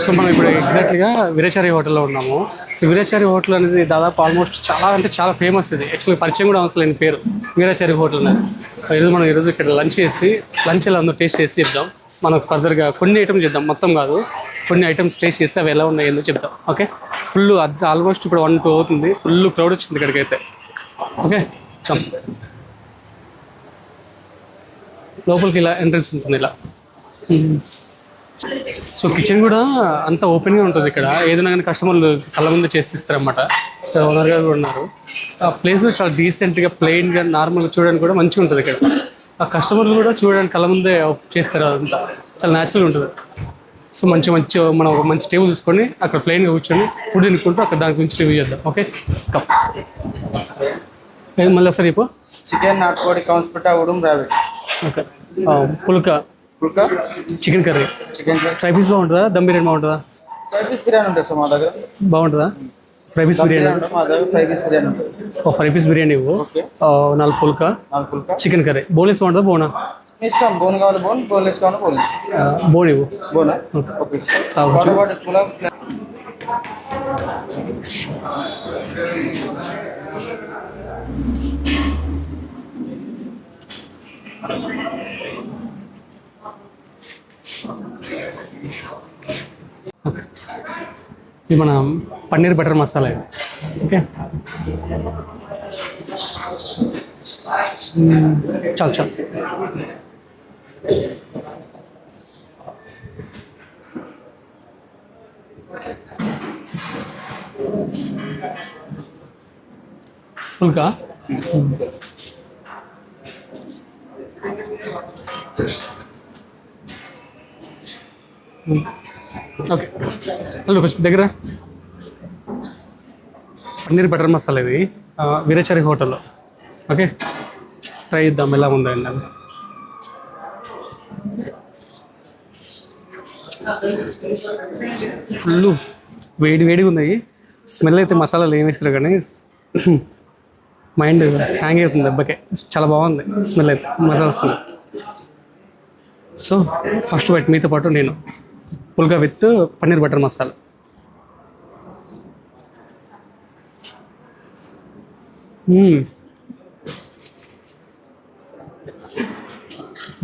So మనం ఇప్పుడు ఎగ్జాక్ట్గా వీరాచారి హోటల్లో ఉన్నాము. సో వీరాచారి హోటల్ అనేది దాదాపు ఆల్మోస్ట్ చాలా అంటే చాలా ఫేమస్. ఇది యాక్చువల్గా పరిచయం కూడా అవసరం లేని పేరు వీరాచారి హోటల్ అనేది. ఈరోజు ఇక్కడ లంచ్ ఎలా ఉందో టేస్ట్ చేసి చెప్దాం. మనం ఫర్దర్గా కొన్ని ఐటమ్స్ చేద్దాం, మొత్తం కాదు, కొన్ని ఐటమ్స్ టేస్ట్ చేసి అవి ఎలా ఉన్నాయి ఏందో చెప్దాం. ఓకే, ఫుల్ ఆల్మోస్ట్ ఇప్పుడు 1-2 అవుతుంది, ఫుల్ క్రౌడ్ వచ్చింది ఇక్కడికైతే. ఓకే, లోపలికి ఇలా ఎంట్రన్స్ ఉంటుంది ఇలా. సో కిచెన్ కూడా అంత ఓపెన్గా ఉంటుంది ఇక్కడ. ఏదైనా కానీ కస్టమర్లు కళ్ళ ముందు చేసిస్తారన్నమాట. ఓనర్ గారు కూడా ఉన్నారు. ఆ ప్లేస్ చాలా డీసెంట్గా ప్లెయిన్గా నార్మల్గా చూడడానికి కూడా మంచిగా ఉంటుంది ఇక్కడ. ఆ కస్టమర్లు కూడా చూడడానికి కళ్ళ ముందే చేస్తారు. అదంతా చాలా న్యాచురల్గా ఉంటుంది. సో మనం ఒక మంచి టేబుల్ తీసుకొని అక్కడ ప్లెయిన్గా కూర్చొని ఫుడ్ తినుకుంటూ అక్కడ దాని గురించి రివ్యూ చేద్దాం. ఓకే, కప్ మళ్ళీ ఒకసారి చెప్పు. చికెన్, నాటుకోడి, కౌన్స్పిట, ఉడుం, రాబిట్. ఓకే, పుల్కా, చికెన్ కర్రీ, ఫ్రై పీస్ బాగుంటుందా? దమ్ బిర్యానీ బాగుంటుందా? ఫ్రై పీస్ బిర్యానీ ఉంటుంది సార్ మా దగ్గర. బాగుంటుందా ఫ్రై పీస్ బిర్యానీ? మా దగ్గర ఫ్రై పీస్ బిర్యానీ ఉంటుంది. ఫ్రై పీస్ బిర్యానీ ఇవ్వు. 4 పుల్కా, చికెన్ కర్రీ. బోన్లెస్ బాగుంటుందా బోనా? ఇష్టం, బోన్ కావాలి బోన్, బోన్లెస్ కావాలి బోన్లెస్. బోన్ ఇవ్వు. బోనా? ఓకే. పులావ్ ఇది మన పన్నీర్ బటర్ మసాలా ఇది. ఓకే, చాలు. పుల్కా ఓకే, కొంచెం దగ్గర. పన్నీర్ బటర్ మసాలా ఇది వీరాచారి హోటల్లో. ఓకే, ట్రై చేద్దాం ఎలా ఉందో అండి. ఫుల్ వేడిగా ఉంది. స్మెల్ అయితే మసాలాలు ఏమి వేస్తారు కానీ మైండ్ హ్యాంగ్ అవుతుంది దెబ్బకే. చాలా బాగుంది స్మెల్ అయితే, masala smell. So first bite మీతో పాటు నేను పుల్కా విత్ పన్నీర్ బటర్ మసాలా.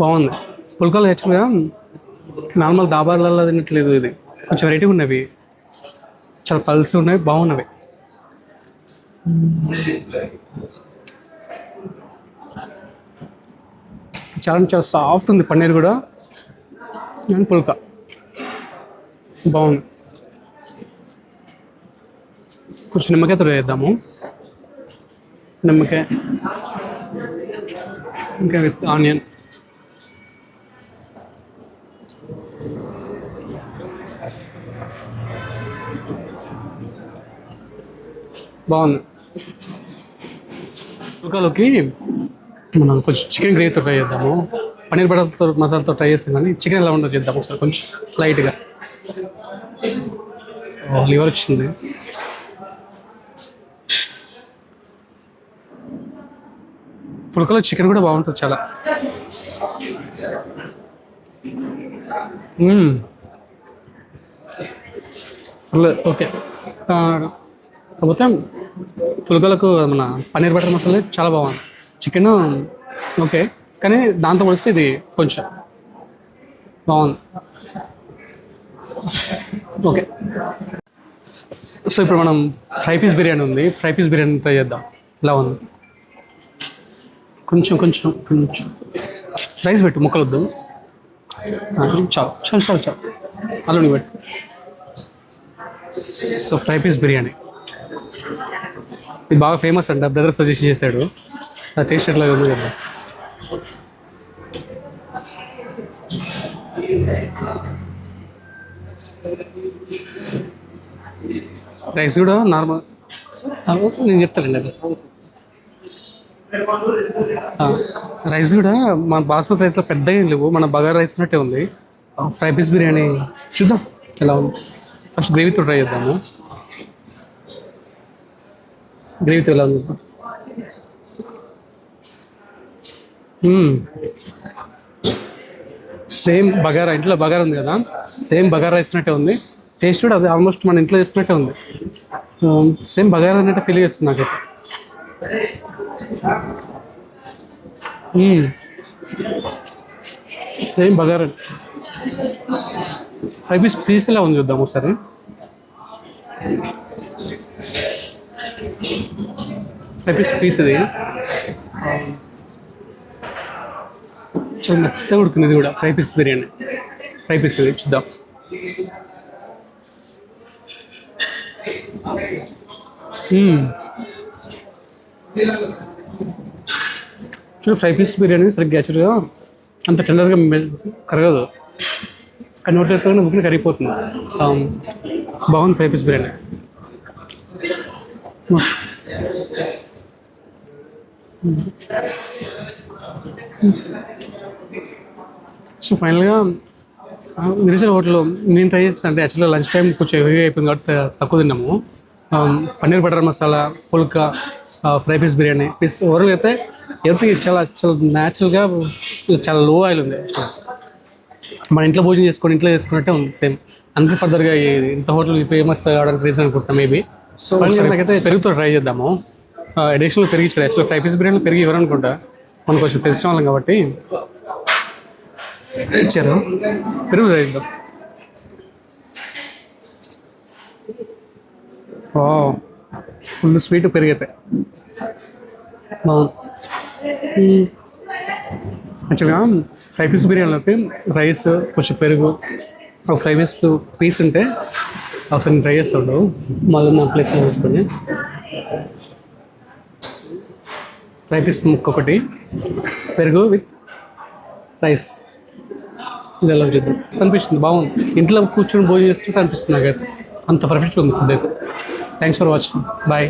బాగుంది. పుల్కాలు యాక్చువల్గా నార్మల్ దాబాలలో తినట్లేదు, ఇది కొంచెం వెరైటీగా ఉన్నవి, చాలా పల్స్ ఉన్నవి, బాగున్నవి. చాలా సాఫ్ట్ ఉంది పన్నీర్ కూడా. అండ్ పుల్కా బాగుంది. కొంచెం నిమ్మకాయతో వేద్దాము. నిమ్మకాయ ఇంకా విత్ ఆనియన్. బాగుంది. పుల్కాలోకి మనం కొంచెం చికెన్ గ్రేవీతో ట్రై చేద్దాము. పన్నీర్ బటర్ మసాలాతో ట్రై చేస్తాం కానీ చికెన్ ఎలా ఉండదో చేద్దాం ఒకసారి. కొంచెం లైట్గా లివర్ వచ్చింది. పుల్కలో చికెన్ కూడా బాగుంటుంది చాలా. ఓకే, కాకపోతే పుల్కలకు మన పన్నీర్ బటర్ మసాలా చాలా బాగుంది. చికెన్ ఓకే, కానీ దాంతో పోలిస్తే ఇది కొంచెం బాగుంది. ఓకే, సో ఇప్పుడు మనం ఫ్రై పీస్ బిర్యానీ ఉంది. ఫ్రై పీస్ బిర్యానీ ట్రై చేద్దాం ఎలా ఉంది. కొంచెం రైస్ పెట్టు, ముక్కలు వద్దు. చాలు అల్లుని పెట్టు. సో ఫ్రై పీస్ బిర్యానీ ఇది బాగా ఫేమస్ అంట, బ్రదర్ సజెస్ట్ చేశాడు. ఆ టేస్ట్ ఎట్లా ఉంది కదా. రైస్ కూడా నార్మల్, నేను చెప్తానండి అది. రైస్ కూడా మన బాస్మతి రైస్లో పెద్దగా ఏం లేవు, మన బగారా రైస్ ఉన్నట్టే ఉంది. ఫ్రై పీస్ బిర్యానీ చూద్దాం ఎలా ఉంది. ఫస్ట్ గ్రేవీతో ట్రై చేద్దాము. గ్రేవీతో ఎలా ఉంది. సేమ్ బగారా, ఇంట్లో బగారా ఉంది కదా, సేమ్ బగారా రైస్ ఉన్నట్టే ఉంది. టేస్ట్ కూడా అది ఆల్మోస్ట్ మన ఇంట్లో చేసుకున్నట్టే ఉంది. సేమ్ బగారా అన్నట్టు ఫీల్ చేస్తుంది నాకైతే. సేమ్ బగారా 5 పీస్ పీస్ ఎలా ఉంది చూద్దాం ఒకసారి. ఫైవ్ పీస్ ఇది చాలా మెత్తగా ఉడుకుతుంది. ఇది కూడా 5 పీస్ బిర్యానీ. 5 పీస్ ఇది చూద్దాం. చూడు 5 పీస్ బిర్యానీ సరిగ్గా యాక్చువల్గా అంత టెండర్గా కరగదు, కానీ నోట్ వేసుకొని ఉప్పిన కరిగిపోతుంది. బాగుంది 5 పీస్ బిర్యానీ. సో ఫైనల్గా విరేచర్ హోటల్లో నేను ట్రై చేస్తాను అంటే యాక్చువల్గా లంచ్ టైం కొంచెం హెవీ అయిపోయింది కాబట్టి తక్కువ తిన్నాము. పన్నీర్ బటర్ మసాలా, పుల్కా, 5 పీస్ బిర్యానీ పీస్ ఓవరాల్ అయితే ఎవరికి చాలా చాలా న్యాచురల్గా చాలా లో ఆయిల్ ఉంది. మన ఇంట్లో భోజనం చేసుకొని ఇంట్లో చేసుకున్నట్టే ఉంది సేమ్. అందుకే ఫర్దర్గా ఇంత హోటల్ ఫేమస్ అవడానికి రీజన్ అనుకుంటున్నాం మేబీ. సో నాకైతే పెరుగుతో ట్రై చేద్దాము. అడిషనల్ పెరిగి ఇచ్చారు. యాక్చువల్గా 5 పీస్ బిర్యానీ పెరిగి ఇవ్వరు అనుకుంటా, మనకు కొంచెం తెలిసిన వాళ్ళం కాబట్టి ఇచ్చారు. పెరుగు ట్రై చేద్దాం. ఫుల్ స్వీట్ పెరిగితే బాగుంది. యాక్చువల్గా 5 పీస్ బిర్యానీలోకి రైస్ కొంచెం పెరుగు ఒక 5 పీస్ ఉంటే ఒకసారి నేను ట్రై చేస్తాడు మళ్ళీ నా ప్లేస్లో వేసుకొని 5 పీస్ ముక్క ఒకటి, పెరుగు విత్ రైస్. ఇది ఎలా చూద్దాం. అనిపిస్తుంది బాగుంది. ఇంట్లో కూర్చొని భోజనం చేస్తుంటే అనిపిస్తుంది నాకైతే. అంత పర్ఫెక్ట్గా ఉంది ఫుడ్ అయితే. Thanks for watching. బాయ్.